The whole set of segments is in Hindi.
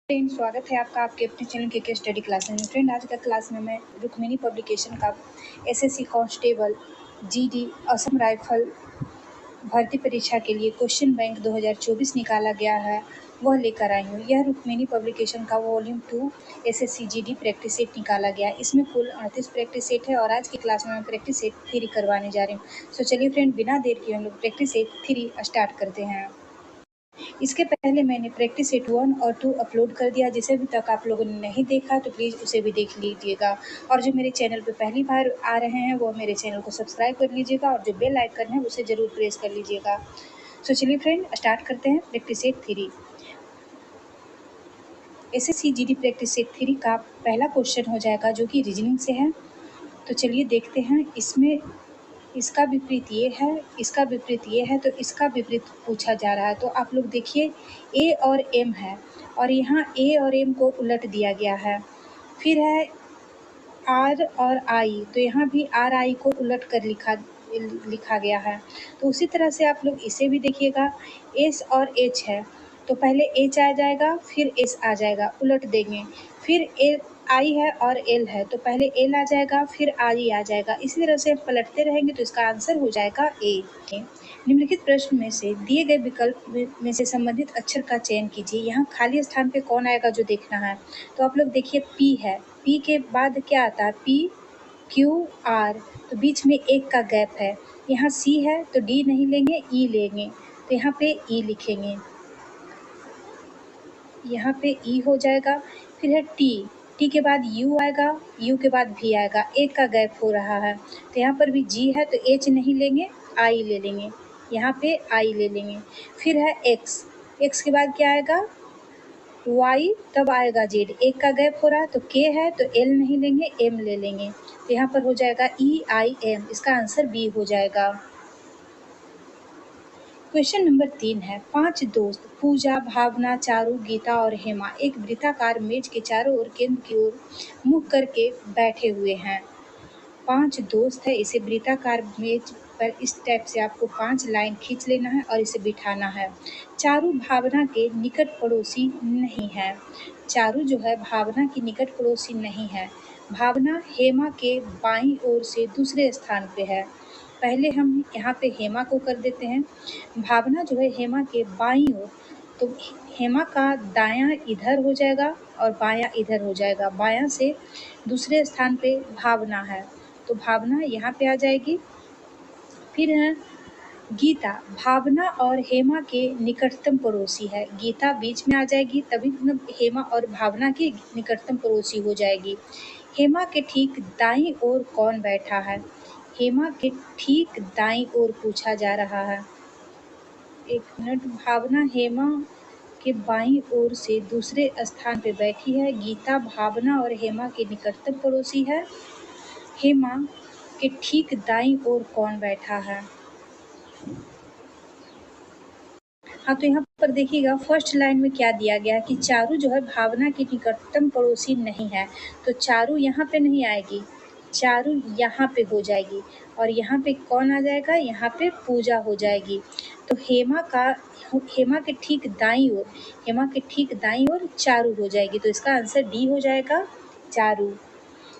फ्रेंड, स्वागत है आपका आपके अपने चैनल के स्टडी क्लास में। फ्रेंड, आज का क्लास में मैं रुक्मिणी पब्लिकेशन का SSC constable GD Assam rifle भर्ती परीक्षा के लिए क्वेश्चन बैंक 2024 निकाला गया है, वह लेकर आई हूँ। यह रुक्मिणी पब्लिकेशन का volume 2 SSC GD practice set निकाला गया। इसमें कुल 38 प्रैक्टिस सेट है और आज की क्लास में मैं प्रैक्टिस सेट 3 करवाने जा रही हूँ। सो चलिए फ्रेंड, बिना देर किए हम लोग प्रैक्टिस सेट 3 स्टार्ट करते हैं। इसके पहले मैंने प्रैक्टिस सेट 1 और 2 अपलोड कर दिया। जिसे अभी तक आप लोगों ने नहीं देखा तो प्लीज़ उसे भी देख लीजिएगा, और जो मेरे चैनल पर पहली बार आ रहे हैं वो मेरे चैनल को सब्सक्राइब कर लीजिएगा और जो बेल आइकन है उसे ज़रूर प्रेस कर लीजिएगा। सो चलिए फ्रेंड, स्टार्ट करते हैं practice set 3। SSC GD practice set 3 का पहला क्वेश्चन हो जाएगा जो कि रीजनिंग से है। तो चलिए देखते हैं। इसमें इसका विपरीत ये है, इसका विपरीत ये है, तो इसका विपरीत पूछा जा रहा है। तो आप लोग देखिए, ए और एम है और यहाँ ए और एम को उलट दिया गया है। फिर है आर और आई, तो यहाँ भी आर आई को उलट कर लिखा गया है। तो उसी तरह से आप लोग इसे भी देखिएगा, एस और एच है तो पहले एच आ जाएगा फिर एस आ जाएगा, उलट देंगे। फिर एल आई है और एल है तो पहले एल आ जाएगा फिर आई आ जाएगा। इसी तरह से पलटते रहेंगे तो इसका आंसर हो जाएगा ए। निम्नलिखित प्रश्न में से दिए गए विकल्प में से संबंधित अक्षर का चयन कीजिए। यहाँ खाली स्थान पे कौन आएगा जो देखना है। तो आप लोग देखिए, पी है, पी के बाद क्या आता है, पी क्यू आर, तो बीच में एक का गैप है। यहाँ सी है तो डी नहीं लेंगे, ई लेंगे, तो यहाँ पे ई लिखेंगे, यहाँ पे ई हो जाएगा। फिर है टी, टी के बाद यू आएगा, यू के बाद भी आएगा, एक का गैप हो रहा है। तो यहाँ पर भी जी है तो एच नहीं लेंगे, आई ले लेंगे, यहाँ पे आई ले लेंगे। फिर है एक्स, एक्स के बाद क्या आएगा, वाई, तब आएगा जेड, एक का गैप हो रहा है। तो के है तो एल नहीं लेंगे, एम ले लेंगे, तो यहाँ पर हो जाएगा ई आई एम। इसका आंसर बी हो जाएगा। क्वेश्चन नंबर 3 है, 5 दोस्त पूजा, भावना, चारू, गीता और हेमा एक वृत्ताकार मेज के चारों ओर केंद्र की ओर मुख करके बैठे हुए हैं। 5 दोस्त है, इसे वृत्ताकार मेज पर इस टाइप से आपको 5 लाइन खींच लेना है और इसे बिठाना है। चारू भावना के निकट पड़ोसी नहीं है। चारू जो है भावना की निकट पड़ोसी नहीं है। भावना हेमा के बाईं ओर से दूसरे स्थान पे है। पहले हम यहाँ पे हेमा को कर देते हैं। भावना जो है हेमा के बाईं ओर, तो हेमा का दायां इधर हो जाएगा और बायां इधर हो जाएगा। बायां से दूसरे स्थान पे भावना है तो भावना यहाँ पे आ जाएगी। फिर है गीता, भावना और हेमा के निकटतम पड़ोसी है। गीता बीच में आ जाएगी, तभी मतलब हेमा और भावना की निकटतम पड़ोसी हो जाएगी। हेमा के ठीक दाईं ओर कौन बैठा है। हेमा के ठीक दाईं ओर पूछा जा रहा है। एक मिनट, भावना हेमा के बाईं ओर से दूसरे स्थान पे बैठी है। गीता भावना और हेमा के निकटतम पड़ोसी है। हेमा के ठीक दाईं ओर कौन बैठा है। हाँ, तो यहाँ पर देखिएगा फर्स्ट लाइन में क्या दिया गया है कि चारू जो है भावना की निकटतम पड़ोसी नहीं है, तो चारू यहाँ पे नहीं आएगी, चारू यहाँ पे हो जाएगी। और यहाँ पे कौन आ जाएगा, यहाँ पे पूजा हो जाएगी। तो हेमा के ठीक दाईं ओर, हेमा के ठीक दाईं ओर चारू हो जाएगी, तो इसका आंसर डी हो जाएगा, चारू।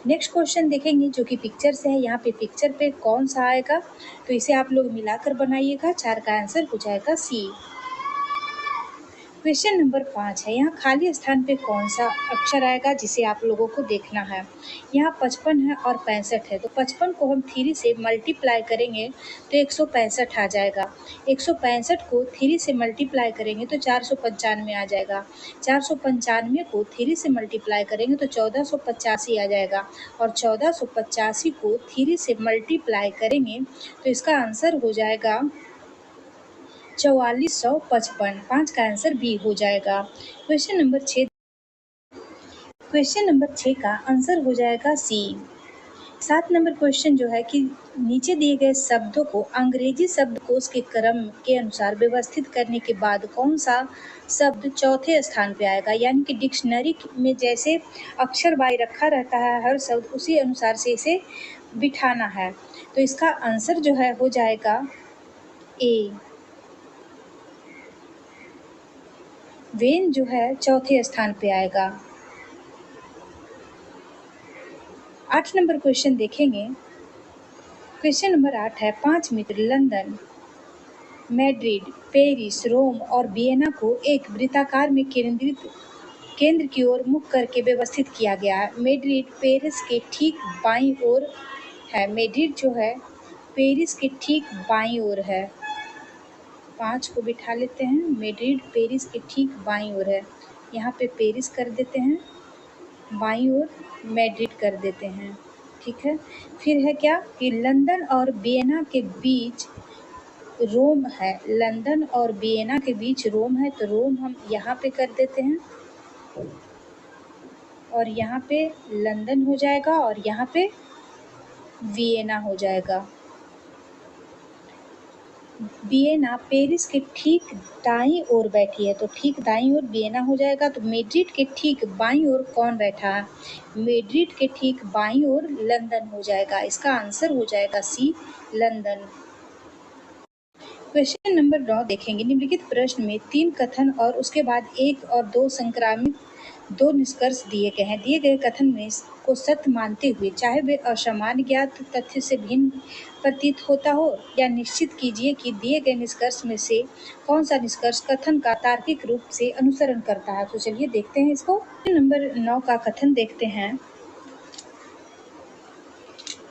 नेक्स्ट क्वेश्चन देखेंगे जो कि पिक्चर से है। यहाँ पे पिक्चर पे कौन सा आएगा, तो इसे आप लोग मिलाकर बनाइएगा। 4 का आंसर हो जाएगा सी। क्वेश्चन नंबर 5 है, यहाँ खाली स्थान पे कौन सा अक्षर आएगा जिसे आप लोगों को देखना है। यहाँ 55 है और 65 है, तो 55 को हम 3 से मल्टीप्लाई करेंगे तो 165 आ जाएगा। 165 को 3 से मल्टीप्लाई करेंगे तो 495 आ जाएगा। 495 को 3 से मल्टीप्लाई करेंगे तो 1485 आ जाएगा। और 1485 को 3 से मल्टीप्लाई करेंगे तो इसका आंसर हो जाएगा 4455। 5 का आंसर बी हो जाएगा। क्वेश्चन नंबर 6 का आंसर हो जाएगा सी। 7 नंबर क्वेश्चन जो है कि नीचे दिए गए शब्दों को अंग्रेजी शब्दकोश के क्रम के अनुसार व्यवस्थित करने के बाद कौन सा शब्द चौथे स्थान पे आएगा। यानी कि डिक्शनरी में जैसे अक्षर बाई रखा रहता है हर शब्द, उसी अनुसार से इसे बिठाना है। तो इसका आंसर जो है हो जाएगा ए। वेन जो है चौथे स्थान पे आएगा। 8 नंबर क्वेश्चन देखेंगे। क्वेश्चन नंबर 8 है 5 मित्र लंदन, मैड्रिड, पेरिस, रोम और वियना को एक वृत्ताकार में केंद्र की ओर मुख करके व्यवस्थित किया गया है। मैड्रिड पेरिस के ठीक बाईं ओर है। मैड्रिड जो है पेरिस के ठीक बाईं ओर है। 5 को बिठा लेते हैं। मैड्रिड पेरिस के ठीक बाईं ओर है। यहाँ पे पेरिस कर देते हैं, बाईं ओर मैड्रिड कर देते हैं। ठीक है। फिर है क्या कि लंदन और वियना के बीच रोम है। लंदन और वियना के बीच रोम है, तो रोम हम यहाँ पे कर देते हैं और यहाँ पे लंदन हो जाएगा और यहाँ पे वियना हो जाएगा। वियना पेरिस के ठीक दाईं ओर बैठी है, तो ठीक दाईं ओर वियना हो जाएगा। तो मैड्रिड के ठीक बाईं ओर कौन बैठा है? मैड्रिड के ठीक बाईं ओर लंदन हो जाएगा। इसका आंसर हो जाएगा सी, लंदन। क्वेश्चन नंबर 9 देखेंगे। निम्नलिखित प्रश्न में 3 कथन और उसके बाद 1 और 2 संक्रामित 2 निष्कर्ष दिए गए हैं। दिए गए कथन में को सत्य मानते हुए, चाहे वे असामान्य ज्ञात तथ्य से भिन्न प्रतीत होता हो, या निश्चित कीजिए कि दिए गए निष्कर्ष में से कौन सा निष्कर्ष कथन का तार्किक रूप से अनुसरण करता है। तो चलिए देखते हैं इसको। नंबर 9 का कथन देखते हैं।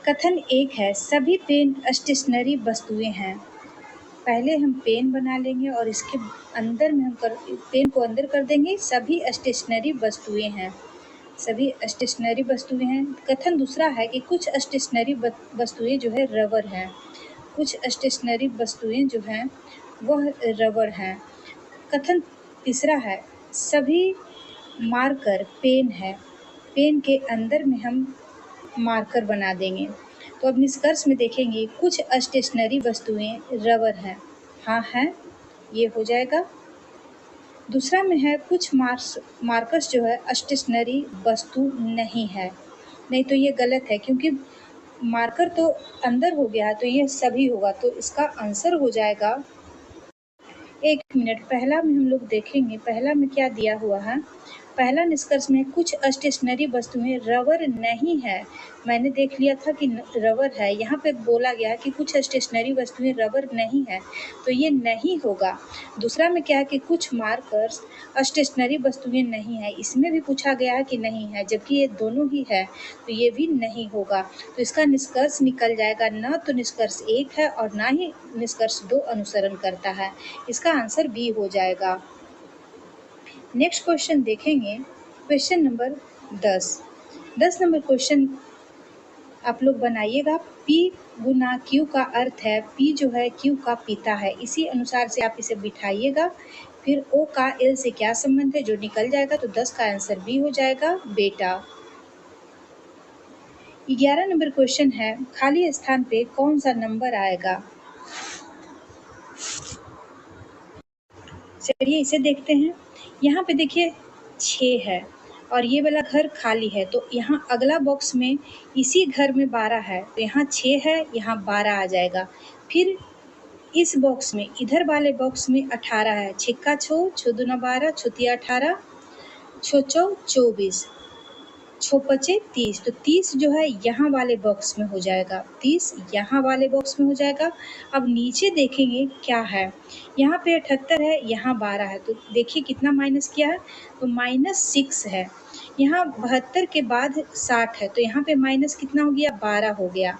कथन 1 है सभी पेन स्टेशनरी वस्तुएं हैं। पहले हम पेन बना लेंगे और इसके अंदर में पेन को अंदर कर देंगे। सभी स्टेशनरी वस्तुएं हैं। सभी स्टेशनरी वस्तुएं हैं। कथन दूसरा है कि कुछ स्टेशनरी वस्तुएं जो है रबर हैं। कुछ स्टेशनरी वस्तुएं जो हैं वह रबर हैं। कथन तीसरा है सभी मार्कर पेन है। पेन के अंदर में हम मार्कर बना देंगे। तो अब निष्कर्ष में देखेंगे कुछ स्टेशनरी वस्तुएं रबर हैं। हाँ है, ये हो जाएगा। दूसरा में है कुछ मार्कर्स जो है स्टेशनरी वस्तु नहीं है। नहीं, तो ये गलत है क्योंकि मार्कर तो अंदर हो गया, तो ये सभी होगा। तो इसका आंसर हो जाएगा। 1 मिनट, पहला में हम लोग देखेंगे पहला में क्या दिया हुआ है। पहला निष्कर्ष में कुछ स्टेशनरी वस्तुएं रबर नहीं है। मैंने देख लिया था कि रबर है। यहाँ पे बोला गया है कि कुछ स्टेशनरी वस्तुएं रबर नहीं है, तो ये नहीं होगा। दूसरा में क्या है कि कुछ मार्कर्स स्टेशनरी वस्तुएं नहीं है। इसमें भी पूछा गया है कि नहीं है, जबकि ये दोनों ही है, तो ये भी नहीं होगा। तो इसका निष्कर्ष निकल जाएगा न तो निष्कर्ष 1 है और ना ही निष्कर्ष 2 अनुसरण करता है। इसका आंसर बी हो जाएगा। नेक्स्ट क्वेश्चन देखेंगे। क्वेश्चन नंबर 10 नंबर क्वेश्चन आप लोग बनाइएगा। P गुना Q का अर्थ है, P जो है Q का पिता है। इसी अनुसार से आप इसे बिठाइएगा। फिर O का L से क्या संबंध है, जो निकल जाएगा। तो 10 का आंसर बी हो जाएगा, बेटा। 11 नंबर क्वेश्चन है खाली स्थान पे कौन सा नंबर आएगा। चलिए इसे देखते हैं। यहाँ पे देखिए 6 है और ये वाला घर खाली है, तो यहाँ अगला बॉक्स में इसी घर में 12 है, तो यहाँ 6 है, यहाँ 12 आ जाएगा। फिर इस बॉक्स में, इधर वाले बॉक्स में 18 है। छिक्का छो, छो दूना 12, छुतिया 18, छो चौ 24, छो पचे 30। तो 30 जो है यहाँ वाले बॉक्स में हो जाएगा। 30 यहाँ वाले बॉक्स में हो जाएगा। अब नीचे देखेंगे क्या है। यहाँ पे 78 है, यहाँ 12 है, तो देखिए कितना माइनस किया है, तो -6 है। यहाँ 72 के बाद 60 है, तो यहाँ पे माइनस कितना हो गया, 12 हो गया।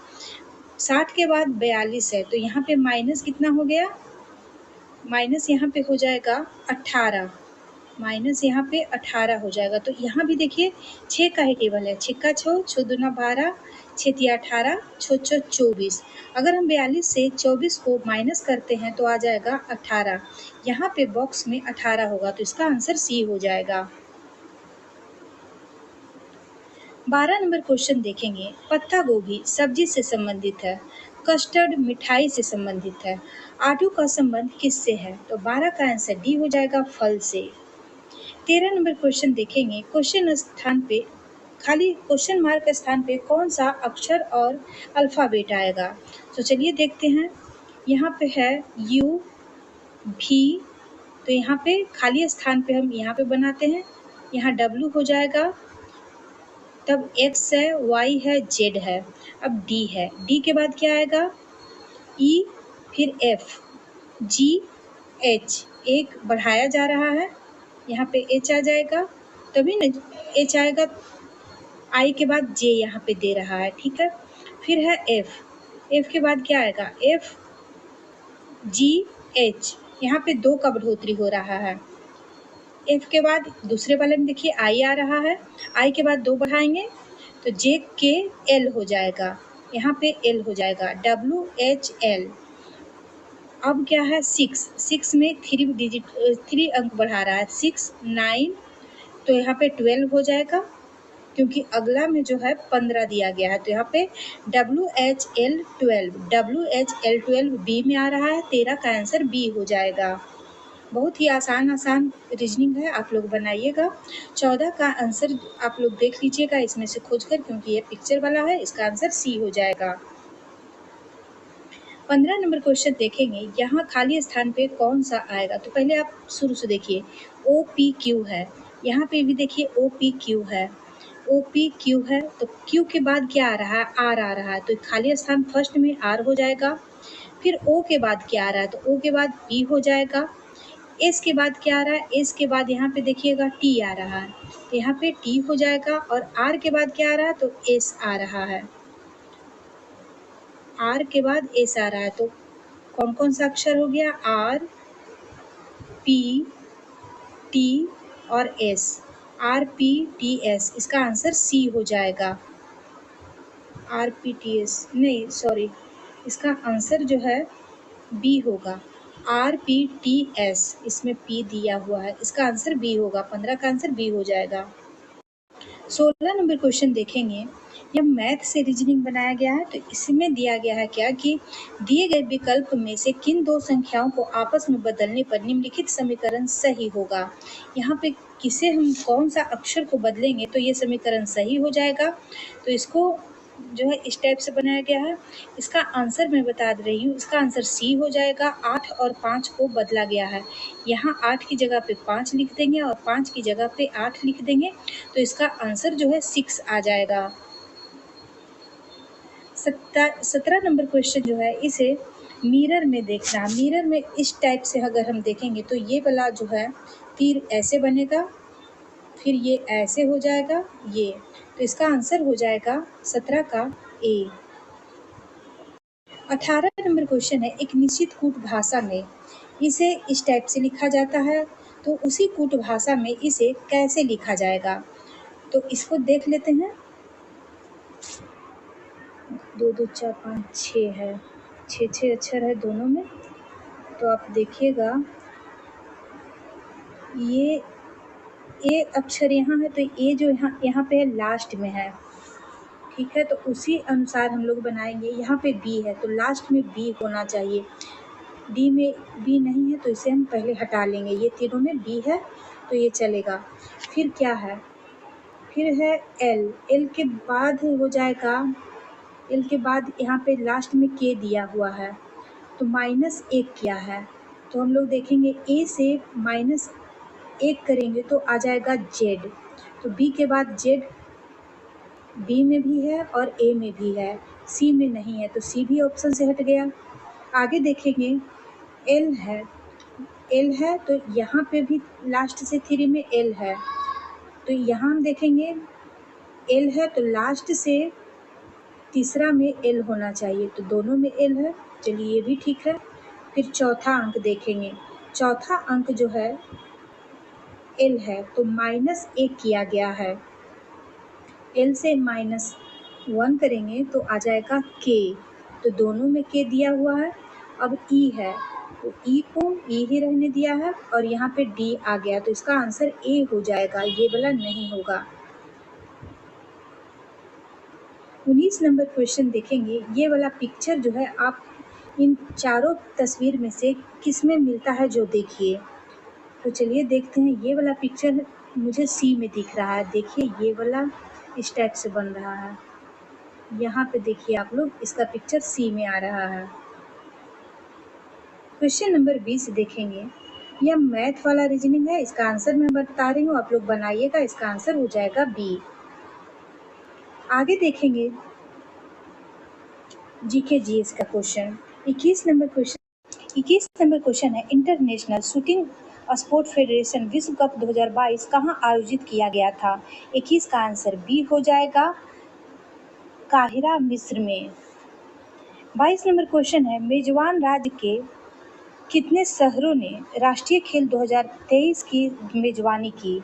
60 के बाद 42 है, तो यहाँ पे माइनस कितना हो गया, माइनस यहाँ पे हो जाएगा 18। माइनस यहाँ पे 18 हो जाएगा। तो यहाँ भी देखिए 6 का ही टेबल है। छिक्का छो, छो दूना 12, छेतिया 18, छो छो 24। अगर हम 42 से 24 को माइनस करते हैं तो आ जाएगा 18। यहाँ पे बॉक्स में 18 होगा, तो इसका आंसर सी हो जाएगा। 12 नंबर क्वेश्चन देखेंगे। पत्ता गोभी सब्जी से संबंधित है, कस्टर्ड मिठाई से संबंधित है, आलू का संबंध किससे है। तो 12 का आंसर डी हो जाएगा, फल से। 13 नंबर क्वेश्चन देखेंगे। क्वेश्चन मार्क के स्थान पे कौन सा अक्षर और अल्फाबेट आएगा। तो चलिए देखते हैं। यहाँ पे है U, V, तो यहाँ पे खाली स्थान पे हम यहाँ पे बनाते हैं, यहाँ W हो जाएगा, तब X है, Y है, Z है, अब D है, D के बाद क्या आएगा, E, फिर F, G, H, एक बढ़ाया जा रहा है, यहाँ पे H आ जाएगा, तभी ना H आएगा, I के बाद J यहाँ पे दे रहा है, ठीक है। फिर है F, F के बाद क्या आएगा, F, G, H, यहाँ पे 2 का बढ़ोतरी हो रहा है। F के बाद दूसरे वाले में देखिए I आ रहा है, I के बाद 2 बढ़ाएंगे तो J के L हो जाएगा, यहाँ पे L हो जाएगा, W, H, L। अब क्या है 6 में 3 अंक बढ़ा रहा है, 6, 9, तो यहाँ पे 12 हो जाएगा, क्योंकि अगला में जो है 15 दिया गया है, तो यहाँ पे WHL 12, WHL 12 बी में आ रहा है, 13 का आंसर बी हो जाएगा। बहुत ही आसान रीजनिंग है, आप लोग बनाइएगा। 14 का आंसर आप लोग देख लीजिएगा इसमें से खोजकर, क्योंकि ये पिक्चर वाला है, इसका आंसर सी हो जाएगा। 15 नंबर क्वेश्चन देखेंगे, यहाँ खाली स्थान पे कौन सा आएगा, तो पहले आप शुरू से देखिए, OPQ है, यहाँ पे भी देखिए OPQ है, OPQ है, तो Q के बाद क्या आ रहा है, R आ रहा है, तो खाली स्थान फर्स्ट में R हो जाएगा। फिर O के बाद क्या आ रहा है, तो O के बाद P हो जाएगा। S के बाद क्या आ रहा है, S के बाद यहाँ पे देखिएगा T आ रहा है, तो यहाँ पे T हो जाएगा, और R के बाद क्या आ रहा है, तो S आ रहा है, R के बाद S आ रहा है, तो कौन कौन सा अक्षर हो गया, R, P, T और S, RPTS, इसका आंसर C हो जाएगा। RPTS नहीं, सॉरी, इसका आंसर जो है B होगा, RPTS, इसमें P दिया हुआ है, इसका आंसर B होगा, 15 का आंसर B हो जाएगा। 16 नंबर क्वेश्चन देखेंगे, यह मैथ से रीजनिंग बनाया गया है, तो इसमें दिया गया है क्या कि दिए गए विकल्प में से किन 2 संख्याओं को आपस में बदलने पर निम्नलिखित समीकरण सही होगा। यहाँ पे किसे हम कौन सा अक्षर को बदलेंगे तो ये समीकरण सही हो जाएगा, तो इसको जो है इस टाइप से बनाया गया है। इसका आंसर मैं बता दे रही हूँ, इसका आंसर सी हो जाएगा। 8 और 5 को बदला गया है, यहाँ 8 की जगह पे 5 लिख देंगे और 5 की जगह पे 8 लिख देंगे, तो इसका आंसर जो है 6 आ जाएगा। 17 नंबर क्वेश्चन जो है, इसे मिरर में देखना। मिरर में इस टाइप से अगर हम देखेंगे तो ये वाला जो है तीर ऐसे बनेगा, फिर ये ऐसे हो जाएगा, ये, तो इसका आंसर हो जाएगा 17 का ए। 18 नंबर क्वेश्चन है, एक निश्चित कूट भाषा में इसे इस टाइप से लिखा जाता है, तो उसी कूट भाषा में इसे कैसे लिखा जाएगा, तो इसको देख लेते हैं। 2 2 4 5 6 है, 6 अक्षर है दोनों में, तो आप देखिएगा ये ए अक्षर यहाँ है, तो ए जो यहाँ पे है लास्ट में है, ठीक है, तो उसी अनुसार हम लोग बनाएंगे। यहाँ पे बी है तो लास्ट में बी होना चाहिए, डी में बी नहीं है तो इसे हम पहले हटा लेंगे, ये तीनों में बी है तो ये चलेगा। फिर क्या है, फिर है एल, एल के बाद हो जाएगा, एल के बाद यहाँ पे लास्ट में के दिया हुआ है, तो -1 क्या है, तो हम लोग देखेंगे ए से -1 करेंगे तो आ जाएगा जेड, तो बी के बाद जेड बी में भी है और ए में भी है, सी में नहीं है, तो सी भी ऑप्शन से हट गया। आगे देखेंगे एल है, एल है तो यहाँ पे भी लास्ट से 3 में एल है, तो यहाँ हम देखेंगे एल है तो लास्ट से तीसरा में एल होना चाहिए, तो दोनों में एल है, चलिए ये भी ठीक है। फिर चौथा अंक देखेंगे, चौथा अंक जो है एल है तो -1 किया गया है, एल से -1 करेंगे तो आ जाएगा के, तो दोनों में के दिया हुआ है। अब ई है तो ई को ई ही रहने दिया है और यहाँ पे डी आ गया, तो इसका आंसर ए हो जाएगा, ये वाला नहीं होगा। 19 नंबर क्वेश्चन देखेंगे, ये वाला पिक्चर जो है आप इन चारों तस्वीर में से किस में मिलता है जो देखिए, तो चलिए देखते हैं। ये वाला पिक्चर मुझे सी में दिख रहा है, देखिए ये वाला इस टाइप से बन रहा है, यहाँ पे देखिए आप लोग, इसका पिक्चर सी में आ रहा है। क्वेश्चन नंबर 20 देखेंगे, यह मैथ वाला रीजनिंग है। इसका आंसर मैं बता रही हूँ, आप लोग बनाइएगा। इसका आंसर हो जाएगा बी। आगे देखेंगे जीके जीएस का क्वेश्चन। 21 नंबर क्वेश्चन है, इंटरनेशनल शूटिंग स्पोर्ट फेडरेशन विश्व कप 2022 कहाँ आयोजित किया गया था? 21 का आंसर बी हो जाएगा, काहिरा, मिस्र में। 22 नंबर क्वेश्चन है, मेजबान राज्य के कितने शहरों ने राष्ट्रीय खेल 2023 की मेजबानी की?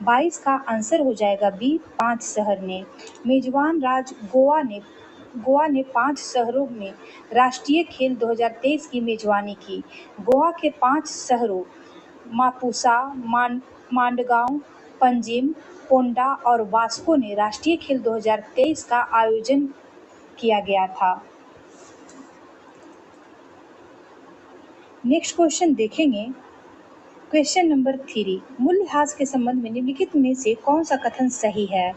22 का आंसर हो जाएगा बी, 5 शहर ने। मेजबान राज्य गोवा ने 5 शहरों में राष्ट्रीय खेल 2023 की मेजबानी की। गोवा के 5 शहरों मापुसा, मांडगांव, पंजिम, पोंडा और वास्को ने राष्ट्रीय खेल 2023 का आयोजन किया गया था। नेक्स्ट क्वेश्चन देखेंगे, क्वेश्चन नंबर 3, मूल्यह्रास के संबंध में निम्नलिखित में से कौन सा कथन सही है?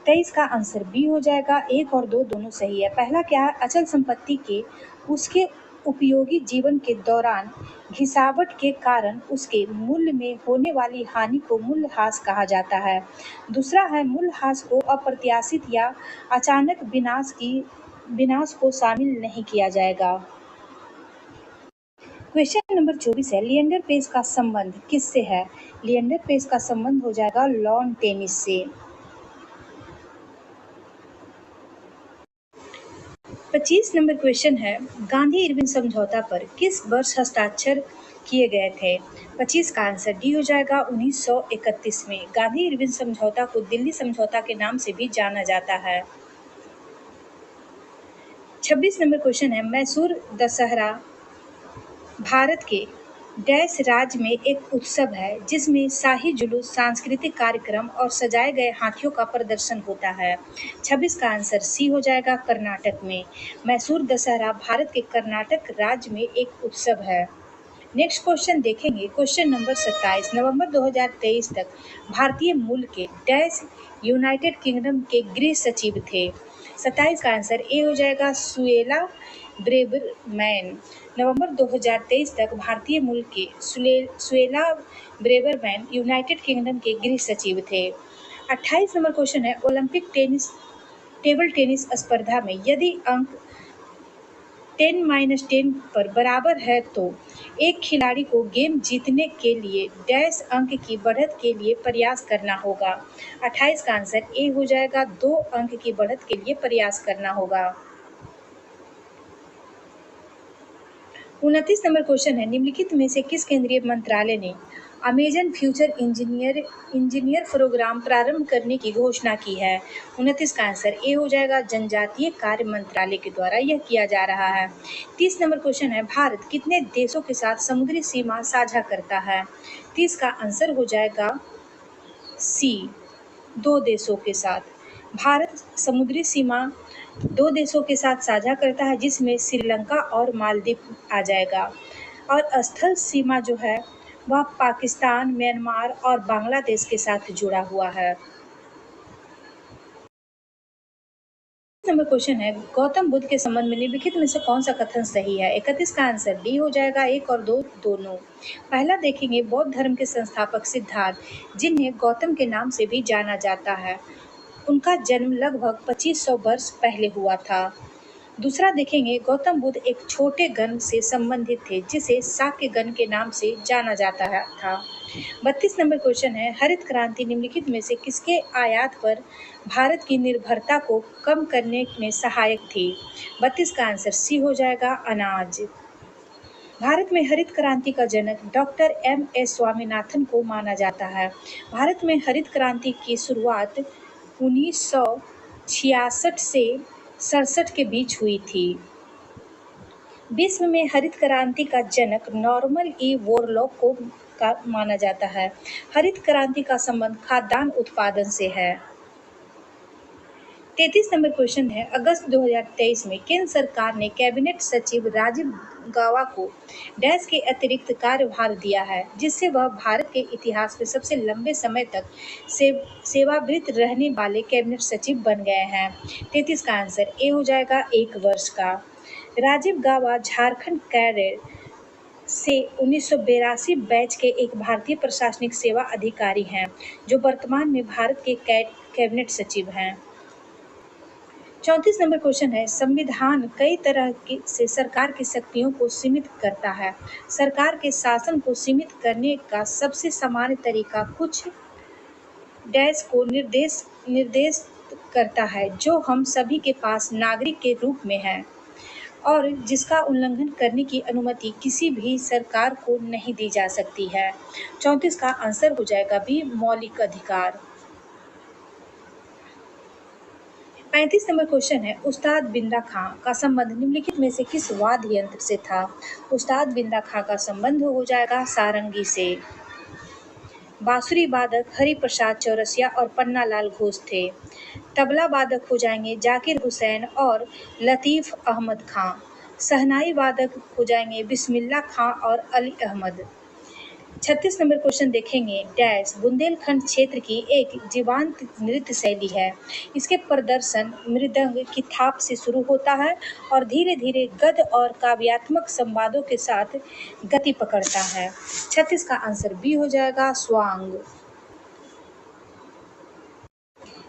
23 का आंसर बी हो जाएगा, 1 और 2 दोनों सही है। पहला क्या है, अचल संपत्ति के उसके उपयोगी जीवन के दौरान घिसावट के कारण उसके मूल्य में होने वाली हानि को मूल्यह्रास कहा जाता है। दूसरा है, मूल्यह्रास को अप्रत्याशित या अचानक विनाश को शामिल नहीं किया जाएगा। क्वेश्चन नंबर 24 है, लिएंडर पेस का संबंध किससे है? लिएंडर पेस का संबंध हो जाएगा लॉन टेनिस से। 25 नंबर क्वेश्चन है, गांधी इरविन समझौता पर किस वर्ष हस्ताक्षर किए गए थे? 25 का आंसर डी हो जाएगा, 1931 में। गांधी इरविन समझौता को दिल्ली समझौता के नाम से भी जाना जाता है। 26 नंबर क्वेश्चन है, मैसूर दशहरा भारत के डैश राज्य में एक उत्सव है जिसमें शाही जुलूस, सांस्कृतिक कार्यक्रम और सजाए गए हाथियों का प्रदर्शन होता है। 26 का आंसर सी हो जाएगा, कर्नाटक में। मैसूर दशहरा भारत के कर्नाटक राज्य में एक उत्सव है। नेक्स्ट क्वेश्चन देखेंगे, क्वेश्चन नंबर 27, नवंबर 2023 तक भारतीय मूल के डैश यूनाइटेड किंगडम के गृह सचिव थे? 27 का आंसर ए हो जाएगा, सुएला ब्रेवरमैन। नवंबर 2023 तक भारतीय मूल के सुएला ब्रेवरमैन यूनाइटेड किंगडम के गृह सचिव थे। 28 नंबर क्वेश्चन है, ओलंपिक टेबल टेनिस स्पर्धा में यदि अंक 10-10 पर बराबर है तो एक खिलाड़ी को गेम जीतने के लिए डैश अंक की बढ़त के लिए प्रयास करना होगा। 28 का आंसर ए हो जाएगा, 2 अंक की बढ़त के लिए प्रयास करना होगा। 29 नंबर क्वेश्चन है, निम्नलिखित में से किस केंद्रीय मंत्रालय ने अमेजन फ्यूचर इंजीनियर प्रोग्राम प्रारंभ करने की घोषणा की है? 29 का आंसर ए हो जाएगा, जनजातीय कार्य मंत्रालय के द्वारा यह किया जा रहा है। 30 नंबर क्वेश्चन है, भारत कितने देशों के साथ समुद्री सीमा साझा करता है? 30 का आंसर हो जाएगा सी, 2 देशों के साथ। भारत समुद्री सीमा 2 देशों के साथ साझा करता है, जिसमें श्रीलंका और मालदीव आ जाएगा। और स्थल सीमा जो है वह पाकिस्तान, म्यांमार और बांग्लादेश के साथ जुड़ा हुआ है। नंबर क्वेश्चन है, गौतम बुद्ध के संबंध में निम्नलिखित में से कौन सा कथन सही है? 31 का आंसर डी हो जाएगा, 1 और 2 दोनों। पहला देखेंगे, बौद्ध धर्म के संस्थापक सिद्धार्थ, जिन्हें गौतम के नाम से भी जाना जाता है, उनका जन्म लगभग 2500 वर्ष पहले हुआ था। दूसरा देखेंगे, गौतम बुद्ध एक छोटे गण से संबंधित थे जिसे शाक्य गण के नाम से जाना जाता था। 32 नंबर क्वेश्चन है, हरित क्रांति निम्नलिखित में से किसके आयात पर भारत की निर्भरता को कम करने में सहायक थी? 32 का आंसर सी हो जाएगा, अनाज। भारत में हरित क्रांति का जनक डॉक्टर एम.एस. स्वामीनाथन को माना जाता है। भारत में हरित क्रांति की शुरुआत 1966 से 67 के बीच हुई थी। विश्व में हरित क्रांति का जनक नॉर्मन ई. बोरलॉग को माना जाता है। हरित क्रांति का संबंध खाद्यान्न उत्पादन से है। 33 नंबर क्वेश्चन है, अगस्त 2023 में केंद्र सरकार ने कैबिनेट सचिव राजीव गाबा को डैश के अतिरिक्त कार्यभार दिया है, जिससे वह भारत के इतिहास में सबसे लंबे समय तक सेवानिवृत्त रहने वाले कैबिनेट सचिव बन गए हैं। 33 का आंसर ए हो जाएगा, 1 वर्ष का। राजीव गाबा झारखंड कैडर से 1982 बैच के एक भारतीय प्रशासनिक सेवा अधिकारी हैं, जो वर्तमान में भारत के कैबिनेट सचिव हैं। 34 नंबर क्वेश्चन है, संविधान कई तरह से सरकार की शक्तियों को सीमित करता है। सरकार के शासन को सीमित करने का सबसे सामान्य तरीका कुछ डैश को निर्देश करता है, जो हम सभी के पास नागरिक के रूप में है और जिसका उल्लंघन करने की अनुमति किसी भी सरकार को नहीं दी जा सकती है। 34 का आंसर हो जाएगा बी, मौलिक अधिकार। 35 नंबर क्वेश्चन है, उस्ताद बिंदा खां का संबंध निम्नलिखित में से किस वाद्य यंत्र से था? उस्ताद बिंदा खां का संबंध हो जाएगा सारंगी से। बांसुरी वादक हरिप्रसाद चौरसिया और पन्नालाल घोष थे। तबला वादक हो जाएंगे जाकिर हुसैन और लतीफ़ अहमद खां। शहनाई वादक हो जाएंगे बिस्मिल्ला खां और अली अहमद। 36 नंबर क्वेश्चन देखेंगे, डैश बुंदेलखंड क्षेत्र की एक जीवंत नृत्य शैली है। इसके प्रदर्शन मृदंग की थाप से शुरू होता है और धीरे धीरे गद्य और काव्यात्मक संवादों के साथ गति पकड़ता है। 36 का आंसर बी हो जाएगा, स्वांग।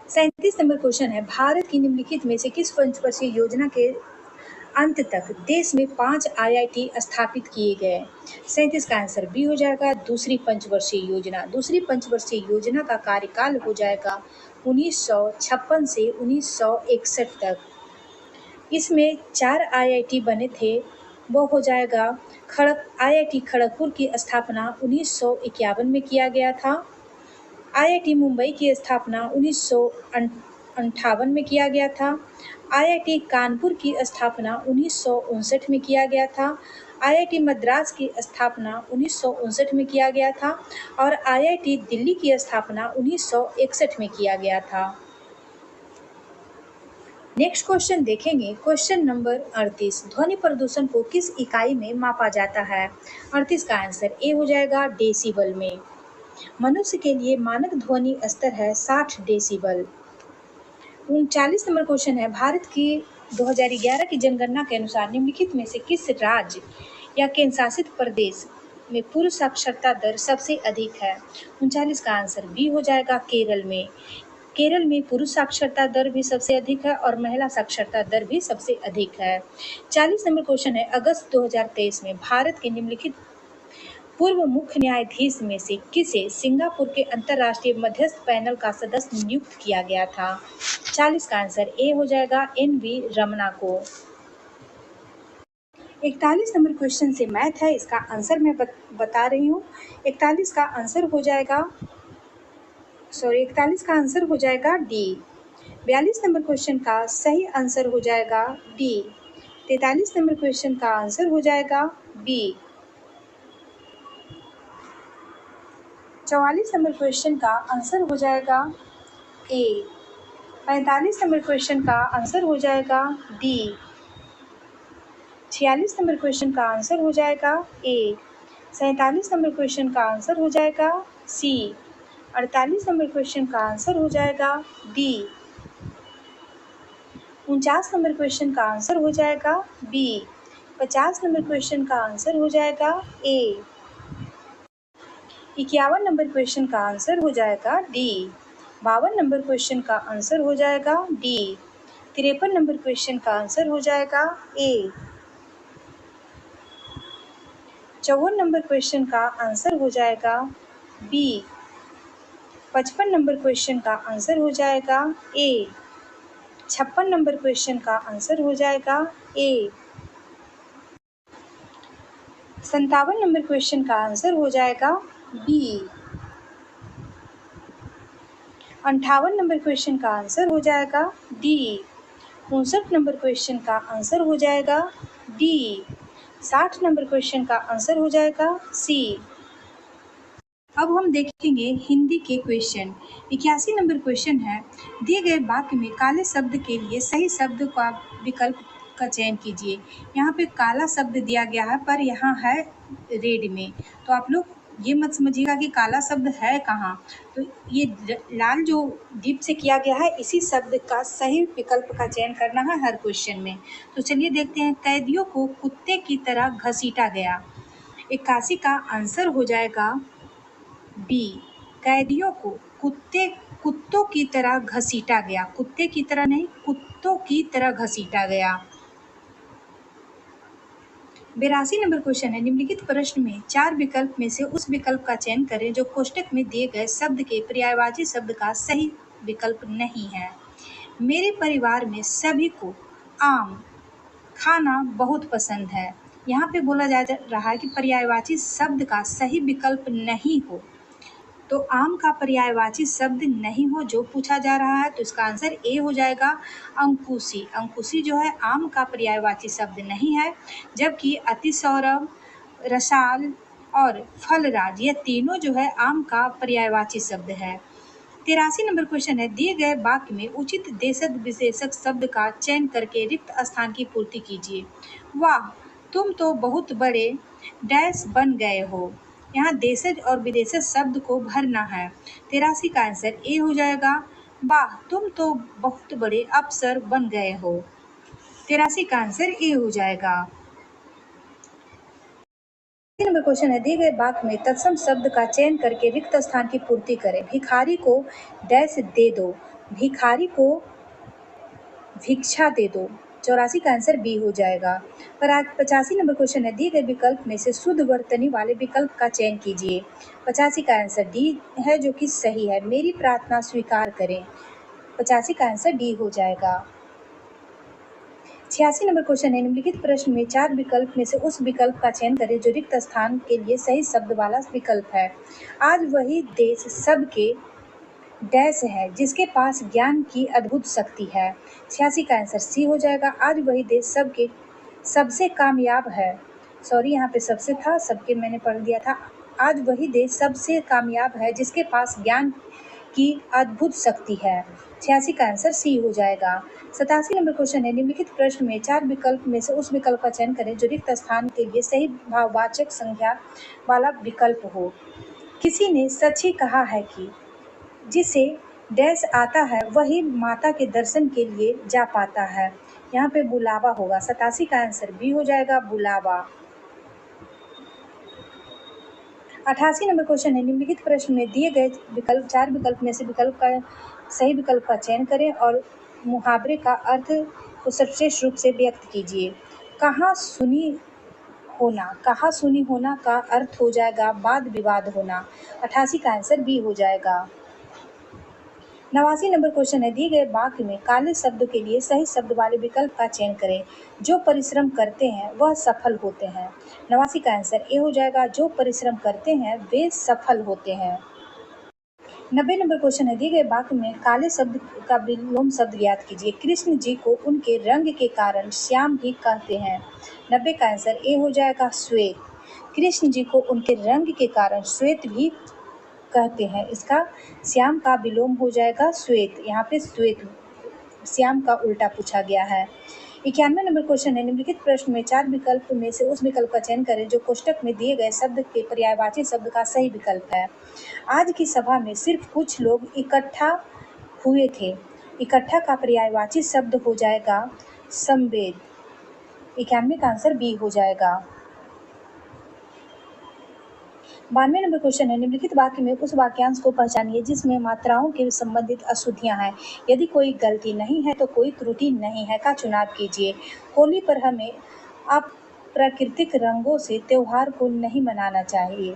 37 नंबर क्वेश्चन है, भारत की निम्नलिखित में से किस पंचवर्षीय योजना के अंत तक देश में 5 IIT स्थापित किए गए? 37 का आंसर बी हो जाएगा, दूसरी पंचवर्षीय योजना। दूसरी पंचवर्षीय योजना का कार्यकाल हो जाएगा 1956 से 1961 तक। इसमें 4 IIT बने थे। वो हो जाएगा IIT खड़गपुर की स्थापना 1951 में किया गया था। IIT मुंबई की स्थापना 1958 में किया गया था। IIT कानपुर की स्थापना 1959 में किया गया था। IIT मद्रास की स्थापना 1959 में किया गया था और IIT दिल्ली की स्थापना 1961 में किया गया था। नेक्स्ट क्वेश्चन देखेंगे, क्वेश्चन नंबर 38, ध्वनि प्रदूषण को किस इकाई में मापा जाता है? 38 का आंसर ए हो जाएगा, डेसिबल में। मनुष्य के लिए मानक ध्वनि स्तर है 60 डेसिबल। 39 नंबर क्वेश्चन है, भारत की 2011 की जनगणना के अनुसार निम्नलिखित में से किस राज्य या केंद्र शासित प्रदेश में पुरुष साक्षरता दर सबसे अधिक है? 39 का आंसर बी हो जाएगा, केरल में। केरल में पुरुष साक्षरता दर भी सबसे अधिक है और महिला साक्षरता दर भी सबसे अधिक है। 40 नंबर क्वेश्चन है, अगस्त 2023 में भारत के निम्नलिखित पूर्व मुख्य न्यायाधीश में से किसे सिंगापुर के अंतर्राष्ट्रीय मध्यस्थ पैनल का सदस्य नियुक्त किया गया था? 40 का आंसर ए हो जाएगा, NV रमना को। 41 नंबर क्वेश्चन से मैथ है, इसका आंसर मैं बता रही हूँ। 41 का आंसर हो जाएगा 41 का आंसर हो जाएगा डी। 42 नंबर क्वेश्चन का सही आंसर हो जाएगा डी। 43 नंबर क्वेश्चन का आंसर हो जाएगा बी। 44 नंबर क्वेश्चन का आंसर हो जाएगा ए। 45 नंबर क्वेश्चन का आंसर हो जाएगा डी। 46 नंबर क्वेश्चन का आंसर हो जाएगा ए। 47 नंबर क्वेश्चन का आंसर हो जाएगा सी। 48 नंबर क्वेश्चन का आंसर हो जाएगा डी। 49 नंबर क्वेश्चन का आंसर हो जाएगा बी। 50 नंबर क्वेश्चन का आंसर हो जाएगा ए। 51 नंबर क्वेश्चन का आंसर हो जाएगा डी। 52 नंबर क्वेश्चन का आंसर हो जाएगा डी। 53 नंबर क्वेश्चन का आंसर हो जाएगा ए। 54 नंबर क्वेश्चन का आंसर हो जाएगा बी। 55 नंबर क्वेश्चन का आंसर हो जाएगा ए। 56 नंबर क्वेश्चन का आंसर हो जाएगा ए। 57 नंबर क्वेश्चन का आंसर हो जाएगा बी। 58 नंबर क्वेश्चन का आंसर हो जाएगा डी। 59 नंबर क्वेश्चन का आंसर हो जाएगा डी। 60 नंबर क्वेश्चन का आंसर हो जाएगा सी। अब हम देखेंगे हिंदी के क्वेश्चन। 81 नंबर क्वेश्चन है, दिए गए वाक्य में काले शब्द के लिए सही शब्द का विकल्प का चयन कीजिए। यहाँ पे काला शब्द दिया गया है पर यहाँ है रेड में, तो आप लोग ये मत समझिएगा कि काला शब्द है कहाँ, तो ये लाल जो दीप से किया गया है इसी शब्द का सही विकल्प का चयन करना है हर क्वेश्चन में। तो चलिए देखते हैं, कैदियों को कुत्ते की तरह घसीटा गया। 81 का आंसर हो जाएगा बी, कैदियों को कुत्तों की तरह घसीटा गया। कुत्ते की तरह नहीं, कुत्तों की तरह घसीटा गया। 82 नंबर क्वेश्चन है, निम्नलिखित प्रश्न में 4 विकल्प में से उस विकल्प का चयन करें जो कोष्टक में दिए गए शब्द के पर्यायवाची शब्द का सही विकल्प नहीं है। मेरे परिवार में सभी को आम खाना बहुत पसंद है। यहाँ पे बोला जा रहा है कि पर्यायवाची शब्द का सही विकल्प नहीं हो, तो आम का पर्यायवाची शब्द नहीं हो जो पूछा जा रहा है, तो इसका आंसर ए हो जाएगा अंकुशी। अंकुशी जो है आम का पर्यायवाची शब्द नहीं है, जबकि अतिसौरभ, रसाल और फलराज ये तीनों जो है आम का पर्यायवाची शब्द है। 83 नंबर क्वेश्चन है, दिए गए वाक्य में उचित देशज विशेषक शब्द का चयन करके रिक्त स्थान की पूर्ति कीजिए। वाह, तुम तो बहुत बड़े डैश बन गए हो। यहाँ देशज और विदेशज शब्द को भरना है। 83 का आंसर ए हो जाएगा। वाह, तुम तो बहुत बड़े अफसर बन गए हो। 83 का आंसर ए हो जाएगा। नंबर क्वेश्चन है, दिए गए वाक्य में तत्सम शब्द का चयन करके रिक्त स्थान की पूर्ति करें। भिखारी को डैश दे दो। भिखारी को भिक्षा दे दो। 84 का आंसर बी हो जाएगा। पर आज 85 नंबर क्वेश्चन है, दिए गए विकल्प में से शुद्ध वर्तनी वाले विकल्प का चयन कीजिए। 85 का आंसर डी है जो कि सही है। मेरी प्रार्थना स्वीकार करें। 85 का आंसर डी हो जाएगा। 86 नंबर क्वेश्चन है, निम्नलिखित प्रश्न में 4 विकल्प में से उस विकल्प का चयन करें जो रिक्त स्थान के लिए सही शब्द वाला विकल्प है। आज वही देश सबके डैश है जिसके पास ज्ञान की अद्भुत शक्ति है। 86 का आंसर सी हो जाएगा। आज वही देश सबके सबसे कामयाब है। सॉरी, यहाँ पे सबसे था, सबके मैंने पढ़ दिया था। आज वही देश सबसे कामयाब है जिसके पास ज्ञान की अद्भुत शक्ति है। 86 का आंसर सी हो जाएगा। 87 नंबर क्वेश्चन है, निम्नलिखित प्रश्न में 4 विकल्प में से उस विकल्प का चयन करें जो रिक्त स्थान के लिए सही भाववाचक संज्ञा वाला विकल्प हो। किसी ने सच ही कहा है कि जिसे डैश आता है वही माता के दर्शन के लिए जा पाता है। यहाँ पे बुलावा होगा। 87 का आंसर बी हो जाएगा, बुलावा। 88 नंबर क्वेश्चन है, निम्नलिखित प्रश्न में दिए गए विकल्प 4 विकल्प में से विकल्प का सही विकल्प का चयन करें और मुहावरे का अर्थ को सर्वश्रेष्ठ रूप से व्यक्त कीजिए। कहाँ सुनी होना का अर्थ हो जाएगा वाद विवाद होना। 88 का आंसर बी हो जाएगा। 89 नंबर क्वेश्चन है, दिए गए वाक्य में काले शब्द के लिए सही शब्द वाले विकल्प का चयन करें। जो परिश्रम करते हैं वह सफल होते हैं। 89 का आंसर ए हो जाएगा। जो परिश्रम करते हैं वे सफल होते हैं। 90 नंबर क्वेश्चन है, दिए गए वाक्य में काले शब्द का विलोम शब्द ज्ञात कीजिए। कृष्ण जी को उनके रंग के कारण श्याम भी कहते हैं। 90 का आंसर ए हो जाएगा, श्वेत। कृष्ण जी को उनके रंग के कारण श्वेत भी कहते हैं। इसका श्याम का विलोम हो जाएगा श्वेत। यहाँ पे श्वेत श्याम का उल्टा पूछा गया है। 91 नंबर क्वेश्चन है, निम्नलिखित प्रश्न में 4 विकल्प में से उस विकल्प का चयन करें जो कोष्टक में दिए गए शब्द के पर्यायवाची शब्द का सही विकल्प है। आज की सभा में सिर्फ कुछ लोग इकट्ठा हुए थे। इकट्ठा का पर्यायवाची शब्द हो जाएगा संवेद। 91 का आंसर बी हो जाएगा। 92 नंबर क्वेश्चन है, निम्नलिखित वाक्य में उस वाक्यांश को पहचानिए जिसमें मात्राओं के संबंधित अशुद्धियां हैं। यदि कोई गलती नहीं है तो कोई त्रुटि नहीं है का चुनाव कीजिए। होली पर हमें अप्राकृतिक रंगों से त्योहार को नहीं मनाना चाहिए,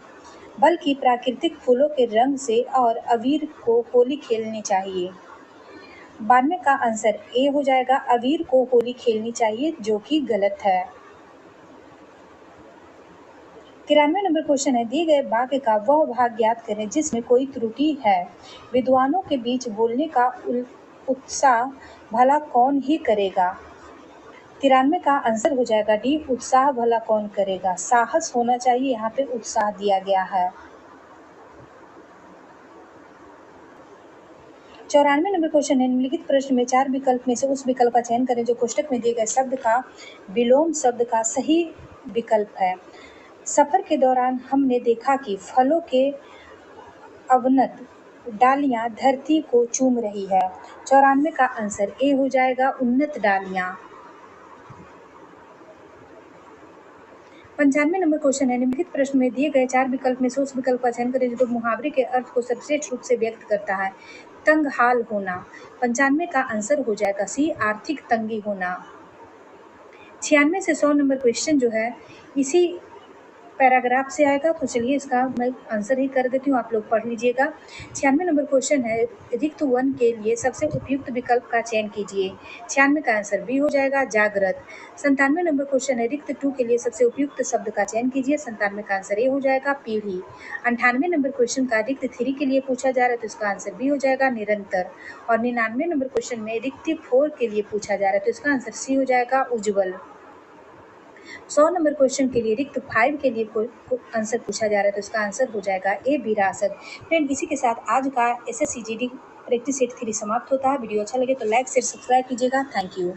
बल्कि प्राकृतिक फूलों के रंग से और अबीर को होली खेलनी चाहिए। 92 का आंसर ए हो जाएगा, अबीर को होली खेलनी चाहिए, जो कि गलत है। 93 नंबर क्वेश्चन है, दिए गए वाक्य का वह भाग ज्ञात करें जिसमें कोई त्रुटि है। विद्वानों के बीच बोलने का उत्साह भला कौन ही करेगा। 93 का आंसर हो जाएगा डी, उत्साह भला कौन करेगा। साहस होना चाहिए, यहाँ पे उत्साह दिया गया है। 94 नंबर क्वेश्चन है, निम्नलिखित प्रश्न में 4 विकल्प में से उस विकल्प का चयन करें जो कोष्टक में दिए गए शब्द का विलोम शब्द का सही विकल्प है। सफर के दौरान हमने देखा कि फलों के अवनत डालियां धरती को चूम रही है। 94 का आंसर ए हो जाएगा, उन्नत डालियां। 95 नंबर क्वेश्चन है, निम्नलिखित प्रश्न में दिए गए 4 विकल्प में से उस विकल्प का चयन करें जो मुहावरे के अर्थ को सर्वश्रेष्ठ रूप से व्यक्त करता है। तंग हाल होना। 95 का आंसर हो जाएगा सी, आर्थिक तंगी होना। 96 से 100 नंबर क्वेश्चन जो है इसी पैराग्राफ से आएगा, तो चलिए इसका मैं आंसर ही कर देती हूँ, आप लोग पढ़ लीजिएगा। 96 नंबर क्वेश्चन है, रिक्त 1 के लिए सबसे उपयुक्त विकल्प का चयन कीजिए। 96 का आंसर बी हो जाएगा, जागृत। 97 नंबर क्वेश्चन है, रिक्त 2 के लिए सबसे उपयुक्त शब्द का चयन कीजिए। 97 का आंसर ए हो जाएगा, पीढ़ी। 98 नंबर क्वेश्चन का रिक्त 3 के लिए पूछा जा रहा है, तो इसका आंसर बी हो जाएगा, निरंतर। और 99 नंबर क्वेश्चन में रिक्त 4 के लिए पूछा जा रहा है, तो इसका आंसर सी हो जाएगा, उज्ज्वल। 100 नंबर क्वेश्चन के लिए रिक्त 5 के लिए आंसर पूछा जा रहा है, तो इसका आंसर हो जाएगा ए, विरासत। फ्रेंड, इसी के साथ आज का SSC GD प्रैक्टिस सेट 3 समाप्त होता है। वीडियो अच्छा लगे तो लाइक शेयर सब्सक्राइब कीजिएगा। Thank you.